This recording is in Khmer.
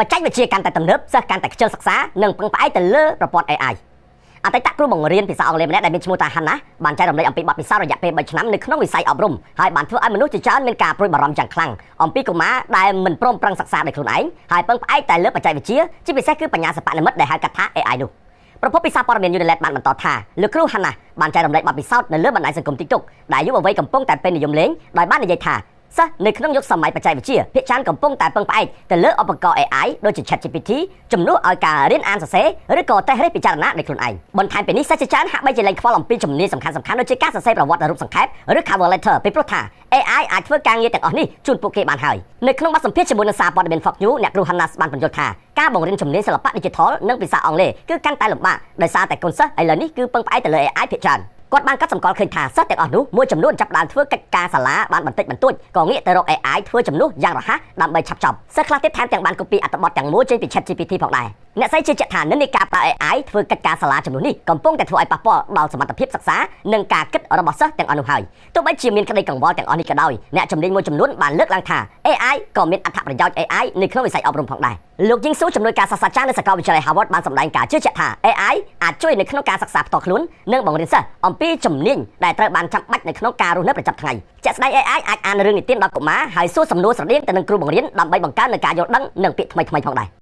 បច្ចេកវិទ្យាកាន់តែទំនើបសិស្សកាន់តែខ្ជិលសិក្សានិងពឹងផ្អែកទៅលើប្រព័ន្ធ AI អតីតគ្រូបង្រៀនភាសាអង់គ្លេសម្នាក់ដែលមានឈ្មោះថា Hannah បានចែករំលែកអំពីបទពិសោធន៍រយៈពេល3ឆ្នាំនៅក្នុងវិស័យអប់រំហើយបានធ្វើឲ្យមនុស្សជាច្រើនមានការព្រួយបារម្ភយ៉ាងខ្លាំងអំពីកុមារដែលមិនព្រមប្រឹងសិក្សាដោយខ្លួនឯងហើយពឹងផ្អែកតែលើបច្ចេកវិទ្យាជាពិសេសគឺបញ្ញាសិប្បនិម្មិតដែលហៅកាត់ថា AI នោះប្រពន្ធពិសាព័ត៌មាន Unilet បានបន្តថាលោកគ្រូ Hannah បានចែករំលែកបទពិសោធន៍នៅលើបណ្ដាញសង្គម TikTok ដែលយុវវ័យកំពុងតែពេញនិយមលេងដោយបាននិយាយថាសិស្សនៅក្នុងយុគសម័យបច្ចេកវិទ្យាភាគច្រើនកំពុងតែពឹងផ្អែកទៅលើឧបករណ៍ AI ដូចជា ChatGPT ជំនួសឲ្យការរៀនអានសរសេរឬក៏តេស្តរិះពិចារណាដោយខ្លួនឯងបន្ថែមពីនេះសិស្សជាច្រើនហាក់បីជាលែងខ្វល់អំពីជំនាញសំខាន់ៗដូចជាការសរសេរប្រវត្តិរូបសង្ខេបឬ cover letter ពីព្រោះថា AI អាចធ្វើការងារទាំងអស់នេះជូនពួកគេបានហើយនៅក្នុងបទសម្ភាសន៍ជាមួយនឹងសារព័ត៌មាន Fox News អ្នកគ្រូ Hannah បានបញ្យល់ថាការបង្រៀនជំនាញសិល្បៈ Digital និងភាសាអង់គ្លេសគឺកាន់តែលំបាកដោយសារតែកូនសិស្សឥឡូវនេះគឺពឹងផ្អែកទៅលើ AI ភាគច្រើនគាត់បានកត់សម្គាល់ឃើញថាសិស្សទាំងអស់នោះមួយចំនួនចាប់ផ្ដើមធ្វើកិច្ចការសាលាបានបន្តិចបន្តួចក៏ងាកទៅរក AI ធ្វើជំនួសយ៉ាងរហ័សដើម្បីឆាប់ចប់សិស្សខ្លះទៀតថែមទាំងបាន copy អត្ថបទទាំងមូលចេញពី ChatGPT ផងដែរអ្នកស្រីជឿជាក់ថានិន្នាការប្រើ AI ធ្វើកិច្ចការសាលាចំនួននេះកំពុងតែធ្វើឲ្យប៉ះពាល់ដល់សមត្ថភាពសិក្សានិងការគិតរបស់សិស្សទាំងអស់នោះហើយទោះបីជាមានក្តីកង្វល់ទាំងអស់នេះក៏ដោយអ្នកជំនាញមួយចំនួនបានលើកឡើងថា AI ក៏មានអត្ថប្រយោជន៍ AI នៅក្នុងវិស័យអប់រំផងដែរលោកយីងស៊ូជំនួយការសាស្ត្រាចារ្យនៅសាកលវិទ្យាល័យ Harvard បានសម្ដែងការជឿជាក់ថា AI អាចជួយនៅក្នុងការសិក្សាផ្ទាល់ខ្លួននិងបង្រៀនសិស្សអំពីជំនាញដែលត្រូវបានចាំបាច់នៅក្នុងការរស់នៅប្រចាំថ្ងៃជាក់ស្ដែង AI អាចអានរឿងនិទានដល់កុមារហើយសួរសំណួរស្រដៀងទៅនឹងគ្រូបង្រៀនដើម្បីបង្កើននូវការយល់ដឹងនិងពាក្យថ្មីៗផងដែរ